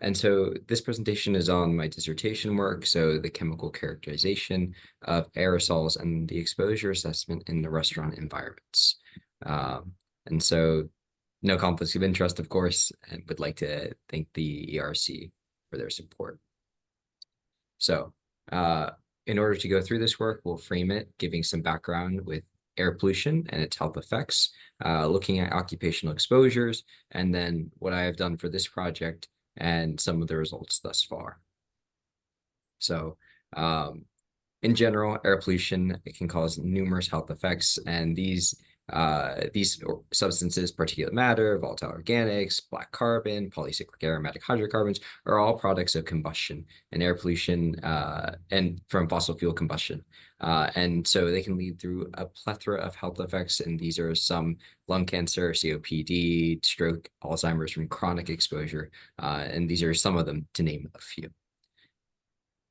And so this presentation is on my dissertation work, so the chemical characterization of aerosols and the exposure assessment in the restaurant environments. And so no conflicts of interest, of course, and would like to thank the ERC for their support. So in order to go through this work, we'll frame it, giving some background with air pollution and its health effects, looking at occupational exposures, and then what I have done for this project and some of the results thus far. So in general, air pollution, it can cause numerous health effects, and these substances, particulate matter, volatile organics, black carbon, polycyclic aromatic hydrocarbons, are all products of combustion and air pollution and from fossil fuel combustion. And so they can lead through a plethora of health effects, and these are some: lung cancer, COPD, stroke, Alzheimer's from chronic exposure, and these are some of them, to name a few.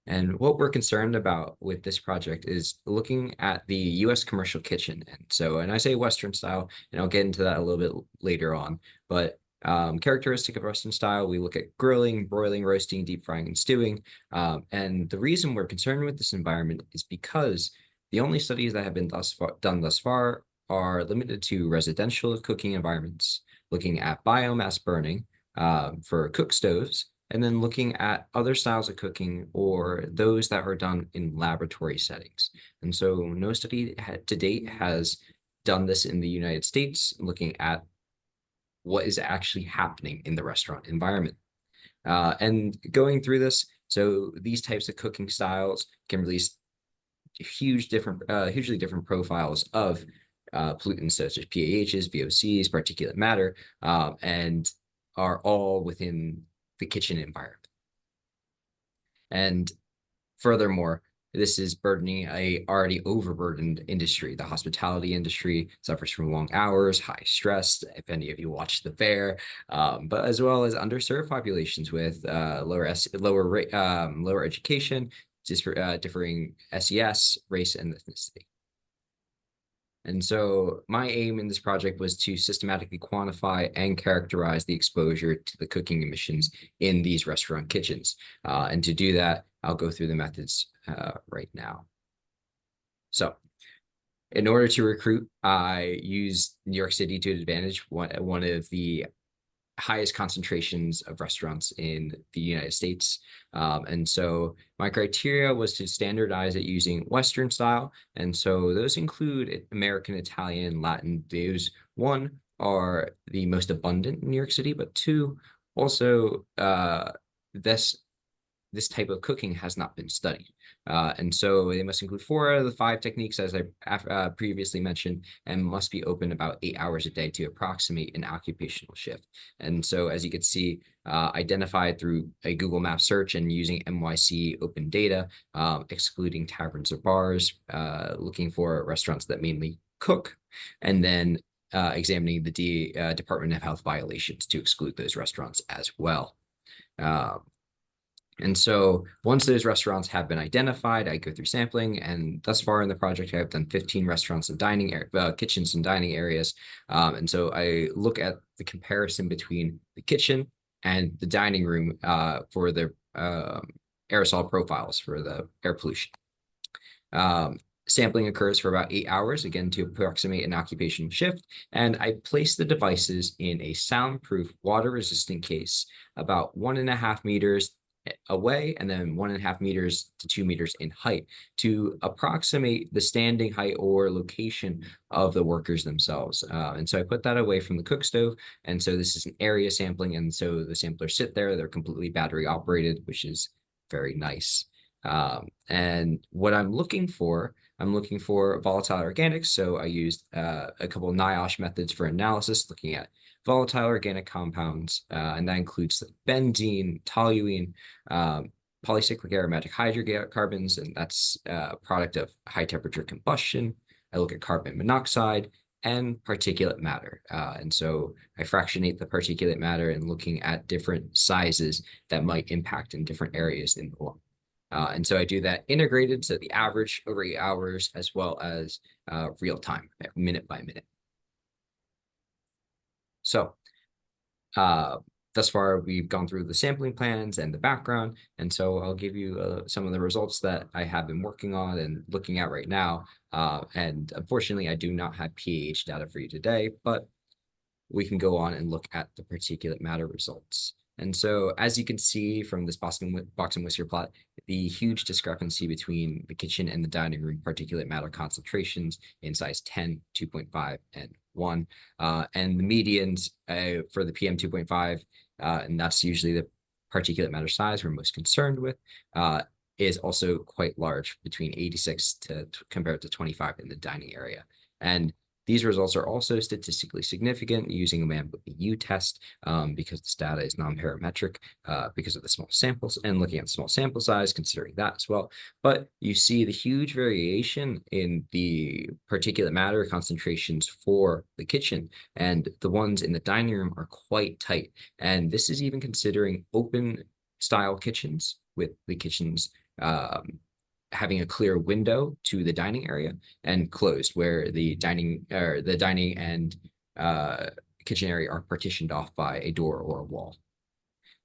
And what we're concerned about with this project is looking at the US commercial kitchen. And I say Western style, and I'll get into that a little bit later on, but characteristic of Western style, we look at grilling, broiling, roasting, deep frying, and stewing. And the reason we're concerned with this environment is because the only studies that have been done thus far are limited to residential cooking environments, looking at biomass burning for cook stoves, and then looking at other styles of cooking or those that are done in laboratory settings. And so no study to date has done this in the United States, looking at what is actually happening in the restaurant environment. And going through this, so these types of cooking styles can release hugely different profiles of pollutants such as PAHs, VOCs, particulate matter, and are all within the kitchen environment. And furthermore, this is burdening a already overburdened industry. The hospitality industry suffers from long hours, high stress, if any of you watch The Bear, but as well as underserved populations with lower education, differing SES, race, and ethnicity. And so my aim in this project was to systematically quantify and characterize the exposure to the cooking emissions in these restaurant kitchens. And to do that, I'll go through the methods right now. So in order to recruit, I used New York City to advantage, one of the highest concentrations of restaurants in the United States. And so my criteria was to standardize it using Western style. And so those include American, Italian, Latin. Those, one, are the most abundant in New York City, but two, also this type of cooking has not been studied. And so they must include 4 out of the 5 techniques, as I previously mentioned, and must be open about 8 hours a day to approximate an occupational shift. And so, as you can see, identified through a Google Maps search and using NYC open data, excluding taverns or bars, looking for restaurants that mainly cook, and then examining the Department of Health violations to exclude those restaurants as well. And so once those restaurants have been identified, I go through sampling, and thus far in the project, I've done 15 restaurants and kitchens and dining areas. And so I look at the comparison between the kitchen and the dining room for the aerosol profiles for the air pollution. Sampling occurs for about 8 hours, again, to approximate an occupational shift. And I place the devices in a soundproof, water-resistant case about 1.5 meters away, and then 1.5 meters to 2 meters in height to approximate the standing height or location of the workers themselves. And so I put that away from the cook stove. And so this is an area sampling. And so the samplers sit there, they're completely battery operated, which is very nice. And what I'm looking for volatile organics. So I used a couple of NIOSH methods for analysis, looking at volatile organic compounds, and that includes benzene, toluene, polycyclic aromatic hydrocarbons, and that's a product of high temperature combustion. I look at carbon monoxide and particulate matter. And so I fractionate the particulate matter and looking at different sizes that might impact in different areas in the lung. And so I do that integrated, so the average over 8 hours, as well as real time, minute by minute. So the thus far, we've gone through the sampling plans and the background, and so I'll give you some of the results that I have been working on and looking at right now. And unfortunately, I do not have pH data for you today, but we can go on and look at the particulate matter results. And so, as you can see from this box and whisker plot, the huge discrepancy between the kitchen and the dining room particulate matter concentrations in size 10, 2.5, and 1. And the medians for the PM 2.5, and that's usually the particulate matter size we're most concerned with, is also quite large, between 86 to compared to 25 in the dining area. And these results are also statistically significant using a Man-U test because this data is non-parametric because of the small samples, and looking at small sample size, considering that as well. But you see the huge variation in the particulate matter concentrations for the kitchen, and the ones in the dining room are quite tight. And this is even considering open style kitchens, with the kitchens having a clear window to the dining area, and closed, where the dining and kitchen area are partitioned off by a door or a wall.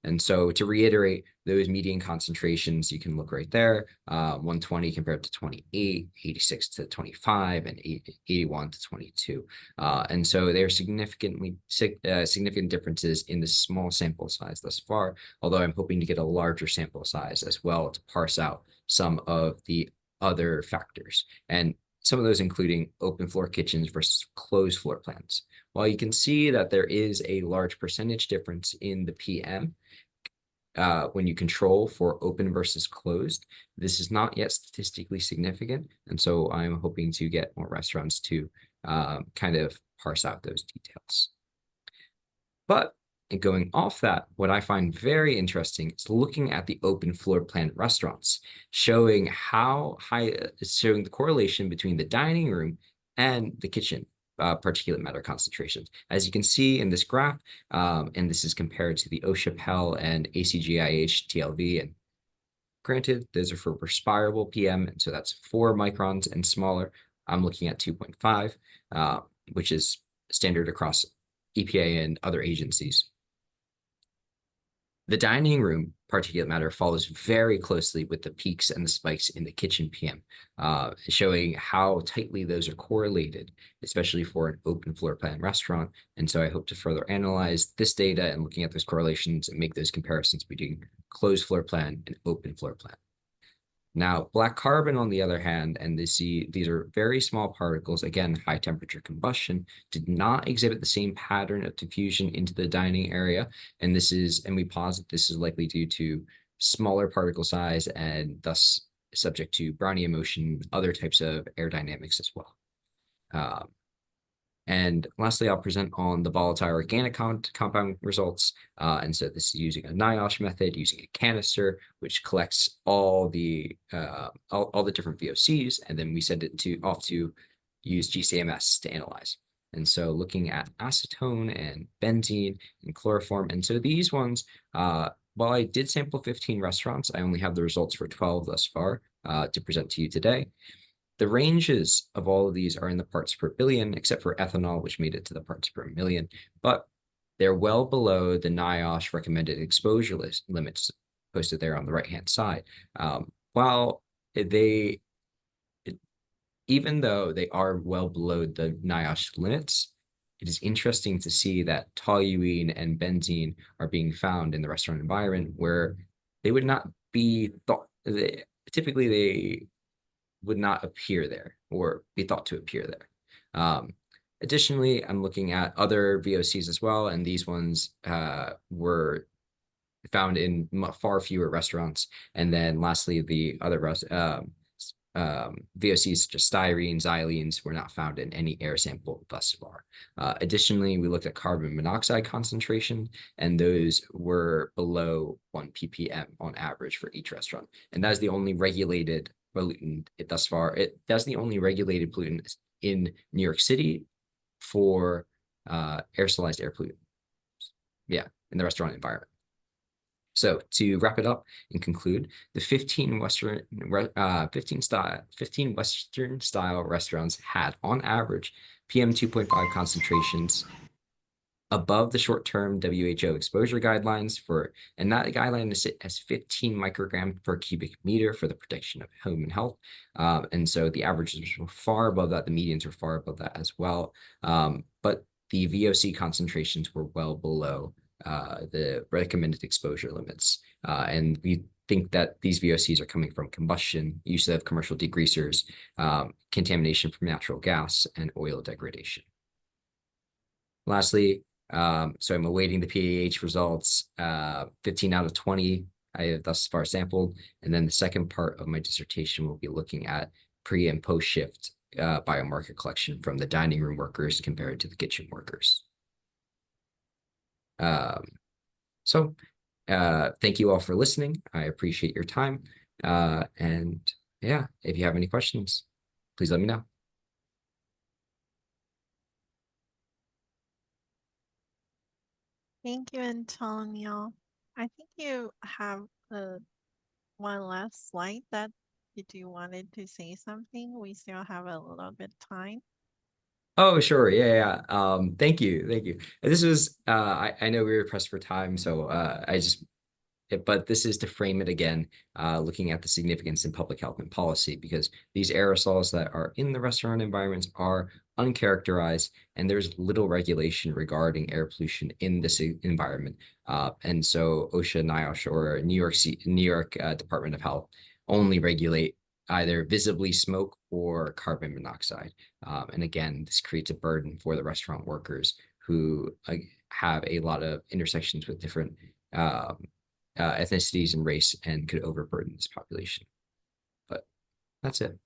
And so, to reiterate, those median concentrations, you can look right there, 120 compared to 28, 86 to 25, and 81 to 22. And so there are significant differences in the small sample size thus far, although I'm hoping to get a larger sample size as well to parse out some of the other factors, and some of those including open floor kitchens versus closed floor plans. While you can see that there is a large percentage difference in the PM when you control for open versus closed, this is not yet statistically significant. And so I'm hoping to get more restaurants to kind of parse out those details. But going off that, what I find very interesting is looking at the open floor plan restaurants, showing the correlation between the dining room and the kitchen particulate matter concentrations. As you can see in this graph, and this is compared to the OSHA-PEL and ACGIH TLV, and granted, those are for respirable PM, and so that's 4 microns and smaller. I'm looking at 2.5, which is standard across EPA and other agencies. The dining room particulate matter follows very closely with the peaks and the spikes in the kitchen PM, showing how tightly those are correlated, especially for an open floor plan restaurant. And so I hope to further analyze this data and looking at those correlations and make those comparisons between closed floor plan and open floor plan. Now, black carbon, on the other hand, and these are very small particles, again, high temperature combustion, did not exhibit the same pattern of diffusion into the dining area. And we posit this is likely due to smaller particle size and thus subject to Brownian motion, other types of air dynamics as well. And lastly, I'll present on the volatile organic compound results. And so this is using a NIOSH method, using a canister, which collects all the different VOCs, and then we send it off to use GCMS to analyze. And so looking at acetone and benzene and chloroform. And so these ones, while I did sample 15 restaurants, I only have the results for 12 thus far to present to you today. The ranges of all of these are in the parts per billion, except for ethanol, which made it to the parts per million, but they're well below the NIOSH recommended exposure limits posted there on the right-hand side. Even though they are well below the NIOSH limits, it is interesting to see that toluene and benzene are being found in the restaurant environment where they would not be thought, typically they would not appear there or be thought to appear there. Additionally, I'm looking at other VOCs as well, and these ones were found in far fewer restaurants. And then lastly, the other VOCs such as styrene, xylenes were not found in any air sample thus far. Additionally, we looked at carbon monoxide concentration, and those were below 1 ppm on average for each restaurant. And that is the only regulated pollutant thus far. That's the only regulated pollutant in New York City for aerosolized air pollutant. Yeah, in the restaurant environment. So to wrap it up and conclude, the 15 Western style restaurants had on average PM 2.5 concentrations above the short-term WHO exposure guidelines and that guideline is set as 15 micrograms per cubic meter for the protection of human health. And so the averages were far above that. The medians were far above that as well. But the VOC concentrations were well below the recommended exposure limits. And we think that these VOCs are coming from combustion, use of commercial degreasers, contamination from natural gas, and oil degradation. Lastly, so I'm awaiting the PAH results. 15 out of 20 I have thus far sampled. And then the second part of my dissertation will be looking at pre and post shift biomarker collection from the dining room workers compared to the kitchen workers. So thank you all for listening. I appreciate your time. And yeah, if you have any questions, please let me know. Thank you, Antonio. I think you have one last slide that you wanted to say something. We still have a little bit time. Oh, sure. Yeah. Thank you. Thank you. This was, I know we were pressed for time, so but this is to frame it again, looking at the significance in public health and policy, because these aerosols that are in the restaurant environments are uncharacterized, and there's little regulation regarding air pollution in this environment. And so OSHA, NIOSH, or New York Department of Health only regulate either visibly smoke or carbon monoxide. And again, this creates a burden for the restaurant workers who have a lot of intersections with different ethnicities and race and could overburden this population. But that's it.